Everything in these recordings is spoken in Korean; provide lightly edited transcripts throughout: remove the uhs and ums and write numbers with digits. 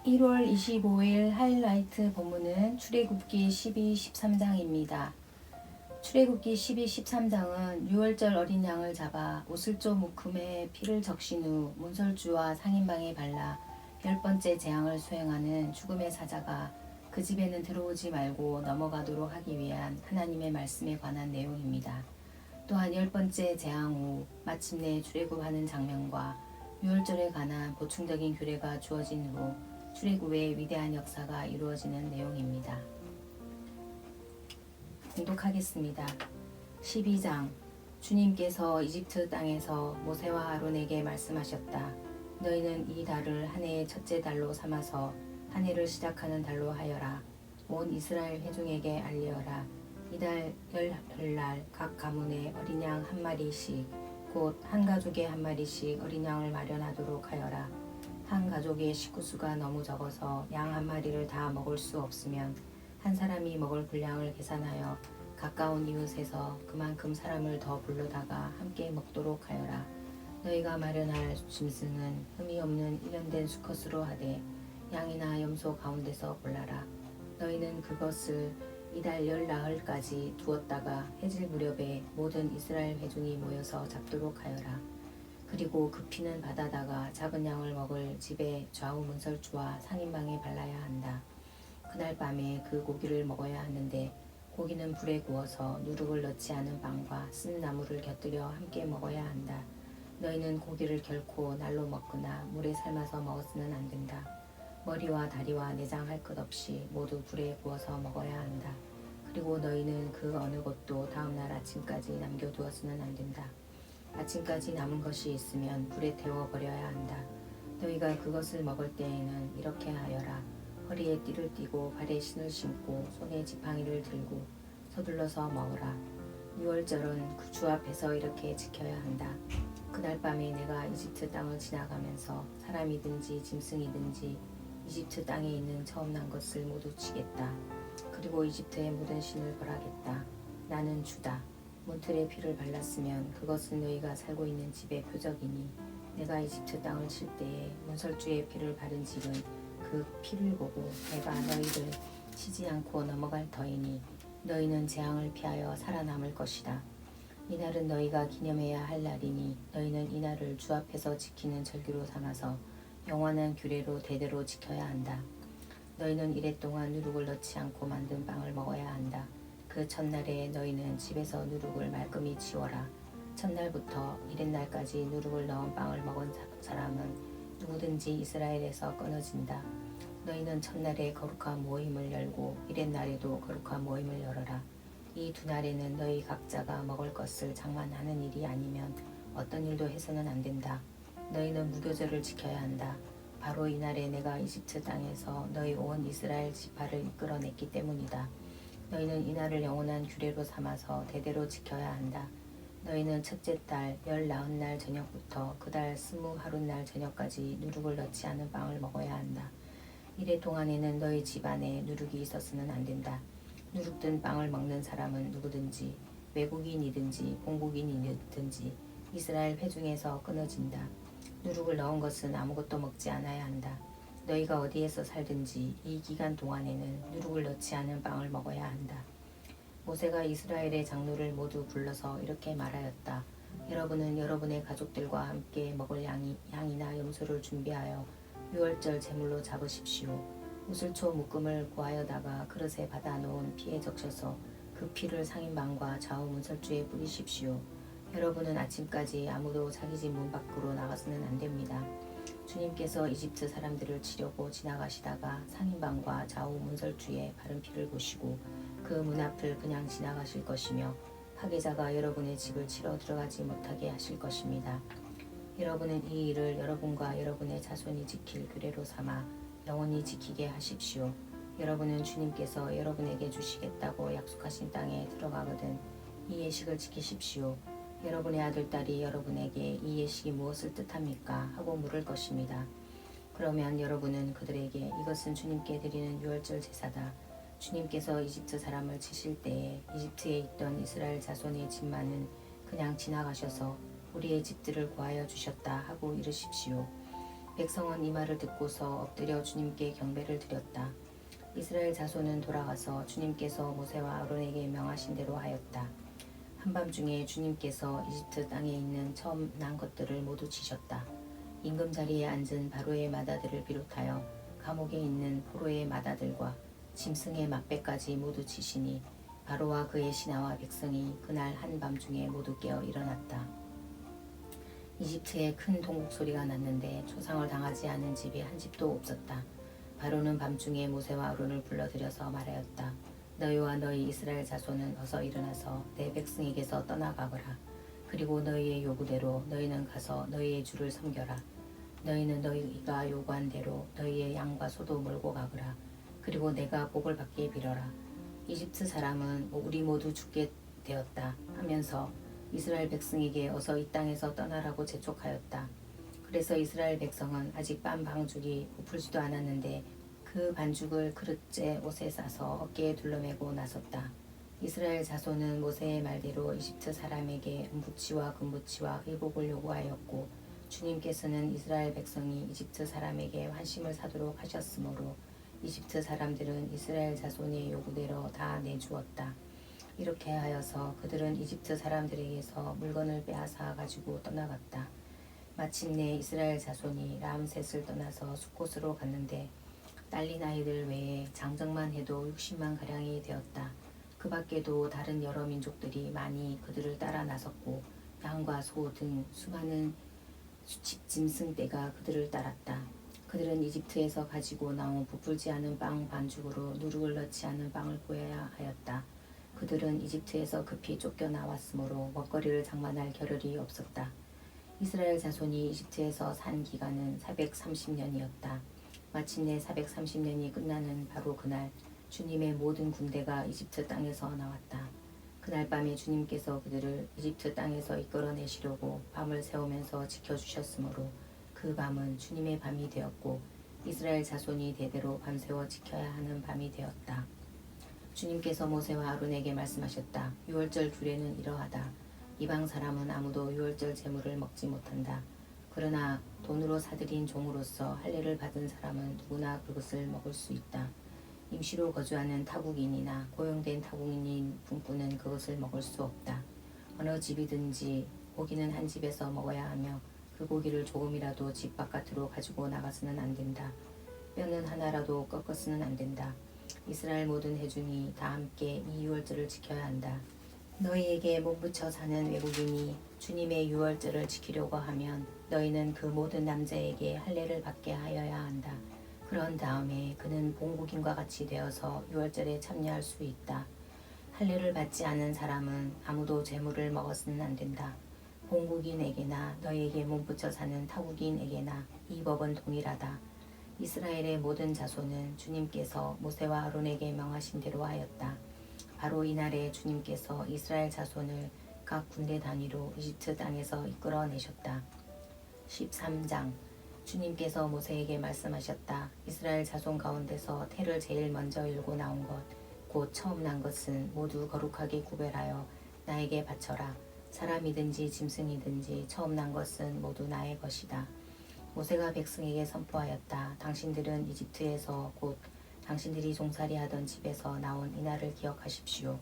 (1월 25일) 하이라이트 본문은 출애굽기 12, 13장입니다. 출애굽기 12, 13장은 유월절 어린 양을 잡아 오슬조 묶음에 피를 적신 후 문설주와 상인방에 발라 10번째 재앙을 수행하는 죽음의 사자가 그 집에는 들어오지 말고 넘어가도록 하기 위한 하나님의 말씀에 관한 내용입니다. 또한 10번째 재앙 후 마침내 출애굽하는 장면과 유월절에 관한 보충적인 규례가 주어진 후 출애굽의 위대한 역사가 이루어지는 내용입니다. 봉독하겠습니다. 12장. 주님께서 이집트 땅에서 모세와 아론에게 말씀하셨다. 너희는 이 달을 한 해의 첫째 달로 삼아서 한 해를 시작하는 달로 하여라. 온 이스라엘 회중에게 알리어라. 이달 열흘날 각 가문에 어린 양 한 마리씩 곧 한 가족에 한 마리씩 어린 양을 마련하도록 하여라. 한 가족의 식구수가 너무 적어서 양 한 마리를 다 먹을 수 없으면 한 사람이 먹을 분량을 계산하여 가까운 이웃에서 그만큼 사람을 더 불러다가 함께 먹도록 하여라. 너희가 마련할 짐승은 흠이 없는 일련된 수컷으로 하되 양이나 염소 가운데서 골라라. 너희는 그것을 이달 열나흘까지 두었다가 해질 무렵에 모든 이스라엘 회중이 모여서 잡도록 하여라. 그리고 그 피는 바다다가 작은 양을 먹을 집의 좌우 문설주와 상인방에 발라야 한다. 그날 밤에 그 고기를 먹어야 하는데 고기는 불에 구워서 누룩을 넣지 않은 빵과 쓴 나물을 곁들여 함께 먹어야 한다. 너희는 고기를 결코 날로 먹거나 물에 삶아서 먹어서는 안 된다. 머리와 다리와 내장 할 것 없이 모두 불에 구워서 먹어야 한다. 그리고 너희는 그 어느 것도 다음날 아침까지 남겨두어서는 안 된다. 아침까지 남은 것이 있으면 불에 태워 버려야 한다. 너희가 그것을 먹을 때에는 이렇게 하여라. 허리에 띠를 띠고 발에 신을 신고 손에 지팡이를 들고 서둘러서 먹으라. 유월절은 그 주 앞에서 이렇게 지켜야 한다. 그날 밤에 내가 이집트 땅을 지나가면서 사람이든지 짐승이든지 이집트 땅에 있는 처음 난 것을 모두 치겠다. 그리고 이집트의 모든 신을 벌하겠다. 나는 주다. 문틀에 피를 발랐으면 그것은 너희가 살고 있는 집의 표적이니 내가 이집트 땅을 칠 때에 문설주의 피를 바른 집은 그 피를 보고 내가 너희를 치지 않고 넘어갈 터이니 너희는 재앙을 피하여 살아남을 것이다. 이날은 너희가 기념해야 할 날이니 너희는 이날을 주 앞에서 지키는 절기로 삼아서 영원한 규례로 대대로 지켜야 한다. 너희는 이래 동안 누룩을 넣지 않고 만든 빵을 먹어야 한다. 그 첫날에 너희는 집에서 누룩을 말끔히 치워라. 첫날부터 이튿날까지 누룩을 넣은 빵을 먹은 사람은 누구든지 이스라엘에서 끊어진다. 너희는 첫날에 거룩한 모임을 열고 이튿날에도 거룩한 모임을 열어라. 이 두 날에는 너희 각자가 먹을 것을 장만하는 일이 아니면 어떤 일도 해서는 안 된다. 너희는 무교절을 지켜야 한다. 바로 이날에 내가 이집트 땅에서 너희 온 이스라엘 지파를 이끌어냈기 때문이다. 너희는 이날을 영원한 규례로 삼아서 대대로 지켜야 한다. 너희는 첫째 달 19날 저녁부터 그 달 20하룻날 저녁까지 누룩을 넣지 않은 빵을 먹어야 한다. 이래 동안에는 너희 집안에 누룩이 있어서는 안 된다. 누룩 든 빵을 먹는 사람은 누구든지 외국인이든지 본국인이든지 이스라엘 회중에서 끊어진다. 누룩을 넣은 것은 아무것도 먹지 않아야 한다. 너희가 어디에서 살든지 이 기간 동안에는 누룩을 넣지 않은 빵을 먹어야 한다. 모세가 이스라엘의 장로를 모두 불러서 이렇게 말하였다. 여러분은 여러분의 가족들과 함께 먹을 양이나 염소를 준비하여 유월절 제물로 잡으십시오. 우슬초 묶음을 구하여다가 그릇에 받아 놓은 피에 적셔서 그 피를 상인방과 좌우 문설주에 뿌리십시오. 여러분은 아침까지 아무도 자기 집 문 밖으로 나가서는 안 됩니다. 주님께서 이집트 사람들을 치려고 지나가시다가 상인방과 좌우 문설주에 바른 피를 보시고 그 문 앞을 그냥 지나가실 것이며 파괴자가 여러분의 집을 치러 들어가지 못하게 하실 것입니다. 여러분은 이 일을 여러분과 여러분의 자손이 지킬 규례로 삼아 영원히 지키게 하십시오. 여러분은 주님께서 여러분에게 주시겠다고 약속하신 땅에 들어가거든 이 예식을 지키십시오. 여러분의 아들, 딸이 여러분에게 이 예식이 무엇을 뜻합니까? 하고 물을 것입니다. 그러면 여러분은 그들에게 이것은 주님께 드리는 유월절 제사다. 주님께서 이집트 사람을 치실 때에 이집트에 있던 이스라엘 자손의 집만은 그냥 지나가셔서 우리의 집들을 구하여 주셨다 하고 이르십시오. 백성은 이 말을 듣고서 엎드려 주님께 경배를 드렸다. 이스라엘 자손은 돌아가서 주님께서 모세와 아론에게 명하신 대로 하였다. 한밤중에 주님께서 이집트 땅에 있는 처음 난 것들을 모두 치셨다. 임금 자리에 앉은 바로의 마다들을 비롯하여 감옥에 있는 포로의 마다들과 짐승의 맛배까지 모두 치시니 바로와 그의 신하와 백성이 그날 한밤중에 모두 깨어 일어났다. 이집트에 큰 통곡 소리가 났는데 초상을 당하지 않은 집이 한 집도 없었다. 바로는 밤중에 모세와 아론을 불러들여서 말하였다. 너희와 너희 이스라엘 자손은 어서 일어나서 내 백성에게서 떠나가거라. 그리고 너희의 요구대로 너희는 가서 너희의 주를 섬겨라. 너희는 너희가 요구한 대로 너희의 양과 소도 몰고 가거라. 그리고 내가 복을 받게 빌어라. 이집트 사람은 우리 모두 죽게 되었다 하면서 이스라엘 백성에게 어서 이 땅에서 떠나라고 재촉하였다. 그래서 이스라엘 백성은 아직 반 방죽이 부풀지도 않았는데 그 반죽을 그릇째 옷에 싸서 어깨에 둘러매고 나섰다. 이스라엘 자손은 모세의 말대로 이집트 사람에게 은부치와 금부치와 의복을 요구하였고 주님께서는 이스라엘 백성이 이집트 사람에게 환심을 사도록 하셨으므로 이집트 사람들은 이스라엘 자손의 요구대로 다 내주었다. 이렇게 하여서 그들은 이집트 사람들에게서 물건을 빼앗아 가지고 떠나갔다. 마침내 이스라엘 자손이 라암셋을 떠나서 숫곳으로 갔는데 딸린 아이들 외에 장정만 해도 60만 가량이 되었다. 그 밖에도 다른 여러 민족들이 많이 그들을 따라 나섰고 양과 소 등 수많은 수직 짐승떼가 그들을 따랐다. 그들은 이집트에서 가지고 나온 부풀지 않은 빵 반죽으로 누룩을 넣지 않은 빵을 구해야 하였다. 그들은 이집트에서 급히 쫓겨나왔으므로 먹거리를 장만할 겨를이 없었다. 이스라엘 자손이 이집트에서 산 기간은 430년이었다. 마침내 430년이 끝나는 바로 그날 주님의 모든 군대가 이집트 땅에서 나왔다. 그날 밤에 주님께서 그들을 이집트 땅에서 이끌어내시려고 밤을 새우면서 지켜주셨으므로 그 밤은 주님의 밤이 되었고 이스라엘 자손이 대대로 밤새워 지켜야 하는 밤이 되었다. 주님께서 모세와 아론에게 말씀하셨다. 유월절 규례는 이러하다. 이방 사람은 아무도 유월절 제물을 먹지 못한다. 그러나 돈으로 사들인 종으로서 할례를 받은 사람은 누구나 그것을 먹을 수 있다. 임시로 거주하는 타국인이나 고용된 타국인인 분뿐은 그것을 먹을 수 없다. 어느 집이든지 고기는 한 집에서 먹어야 하며 그 고기를 조금이라도 집 바깥으로 가지고 나가서는 안 된다. 뼈는 하나라도 꺾어서는 안 된다. 이스라엘 모든 회중이 다 함께 이 유월절을 지켜야 한다. 너희에게 몸부쳐 사는 외국인이 주님의 유월절을 지키려고 하면 너희는 그 모든 남자에게 할례를 받게 하여야 한다. 그런 다음에 그는 본국인과 같이 되어서 유월절에 참여할 수 있다. 할례를 받지 않은 사람은 아무도 제물을 먹어서는 안 된다. 본국인에게나 너희에게 몸부쳐 사는 타국인에게나 이 법은 동일하다. 이스라엘의 모든 자손은 주님께서 모세와 아론에게 명하신 대로 하였다. 바로 이날에 주님께서 이스라엘 자손을 각 군대 단위로 이집트 땅에서 이끌어내셨다. 13장 주님께서 모세에게 말씀하셨다. 이스라엘 자손 가운데서 태를 제일 먼저 일고 나온 것, 곧 처음 난 것은 모두 거룩하게 구별하여 나에게 바쳐라. 사람이든지 짐승이든지 처음 난 것은 모두 나의 것이다. 모세가 백성에게 선포하였다. 당신들은 이집트에서 곧 당신들이 종살이하던 집에서 나온 이날을 기억하십시오.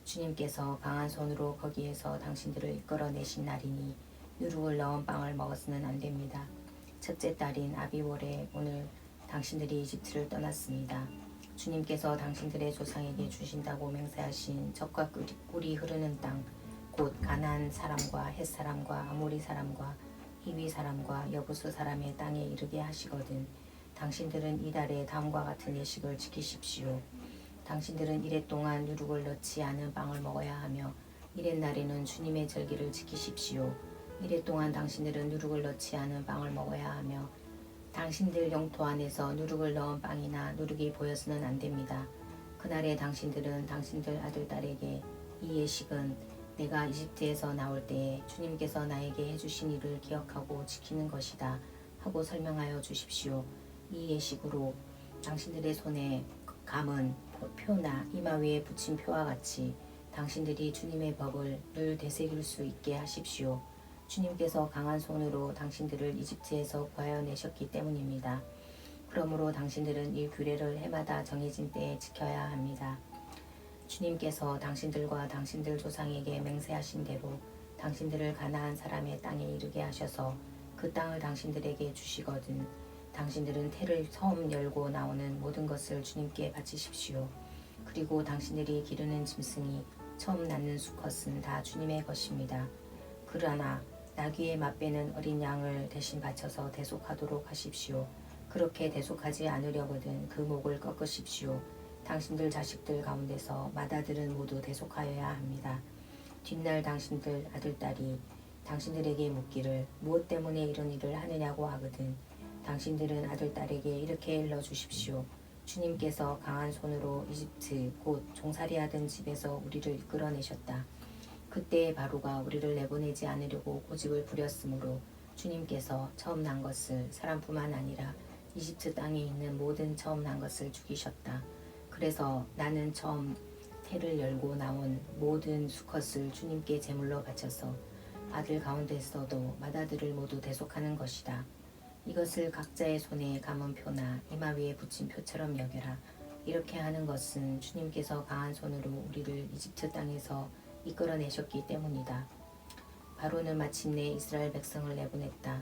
주님께서 강한 손으로 거기에서 당신들을 이끌어내신 날이니 누룩을 넣은 빵을 먹어서는 안 됩니다. 첫째 달인 아비월에 오늘 당신들이 이집트를 떠났습니다. 주님께서 당신들의 조상에게 주신다고 맹세하신 젖과 꿀이 흐르는 땅, 곧 가나안 사람과 헷 사람과 아모리 사람과 히위 사람과 여부수 사람의 땅에 이르게 하시거든 당신들은 이달에 다음과 같은 예식을 지키십시오. 당신들은 이래 동안 누룩을 넣지 않은 빵을 먹어야 하며 이래 날에는 주님의 절기를 지키십시오. 이래 동안 당신들은 누룩을 넣지 않은 빵을 먹어야 하며 당신들 영토 안에서 누룩을 넣은 빵이나 누룩이 보여서는 안 됩니다. 그날에 당신들은 당신들 아들 딸에게 이 예식은 내가 이집트에서 나올 때에 주님께서 나에게 해주신 일을 기억하고 지키는 것이다 하고 설명하여 주십시오. 이 예식으로 당신들의 손에 감은 표나 이마 위에 붙인 표와 같이 당신들이 주님의 법을 늘 되새길 수 있게 하십시오. 주님께서 강한 손으로 당신들을 이집트에서 구하여 내셨기 때문입니다. 그러므로 당신들은 이 규례를 해마다 정해진 때에 지켜야 합니다. 주님께서 당신들과 당신들 조상에게 맹세하신 대로 당신들을 가나안 사람의 땅에 이르게 하셔서 그 땅을 당신들에게 주시거든 당신들은 태를 처음 열고 나오는 모든 것을 주님께 바치십시오. 그리고 당신들이 기르는 짐승이 처음 낳는 수컷은 다 주님의 것입니다. 그러나 나귀의 맛배는 어린 양을 대신 바쳐서 대속하도록 하십시오. 그렇게 대속하지 않으려거든 그 목을 꺾으십시오. 당신들 자식들 가운데서 맏아들은 모두 대속하여야 합니다. 뒷날 당신들 아들딸이 당신들에게 묻기를 무엇 때문에 이런 일을 하느냐고 하거든 당신들은 아들딸에게 이렇게 일러주십시오. 주님께서 강한 손으로 이집트 곧 종살이하던 집에서 우리를 이끌어내셨다. 그때의 바로가 우리를 내보내지 않으려고 고집을 부렸으므로 주님께서 처음 난 것을 사람뿐만 아니라 이집트 땅에 있는 모든 처음 난 것을 죽이셨다. 그래서 나는 처음 태를 열고 나온 모든 수컷을 주님께 제물로 바쳐서 아들 가운데서도 맏아들을 모두 대속하는 것이다. 이것을 각자의 손에 감은 표나 이마 위에 붙인 표처럼 여겨라. 이렇게 하는 것은 주님께서 강한 손으로 우리를 이집트 땅에서 이끌어내셨기 때문이다. 바로는 마침내 이스라엘 백성을 내보냈다.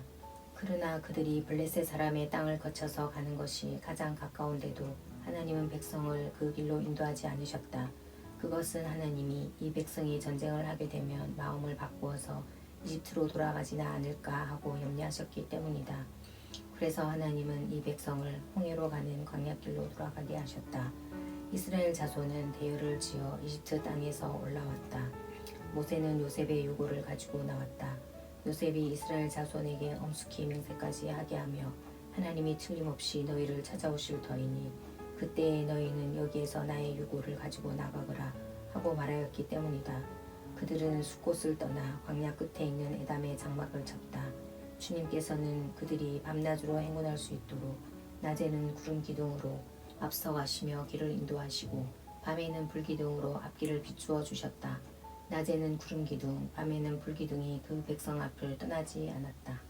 그러나 그들이 블레셋 사람의 땅을 거쳐서 가는 것이 가장 가까운데도 하나님은 백성을 그 길로 인도하지 않으셨다. 그것은 하나님이 이 백성이 전쟁을 하게 되면 마음을 바꾸어서 이집트로 돌아가지나 않을까 하고 염려하셨기 때문이다. 그래서 하나님은 이 백성을 홍해로 가는 광야길로 돌아가게 하셨다. 이스라엘 자손은 대열을 지어 이집트 땅에서 올라왔다. 모세는 요셉의 유고를 가지고 나왔다. 요셉이 이스라엘 자손에게 엄숙히 맹세까지 하게 하며 하나님이 틀림없이 너희를 찾아오실 터이니 그때에 너희는 여기에서 나의 유고를 가지고 나가거라 하고 말하였기 때문이다. 그들은 숫곳을 떠나 광야 끝에 있는 에담의 장막을 쳤다. 주님께서는 그들이 밤낮으로 행군할 수 있도록 낮에는 구름 기둥으로 앞서가시며 길을 인도하시고 밤에는 불기둥으로 앞길을 비추어 주셨다. 낮에는 구름 기둥, 밤에는 불기둥이 그 백성 앞을 떠나지 않았다.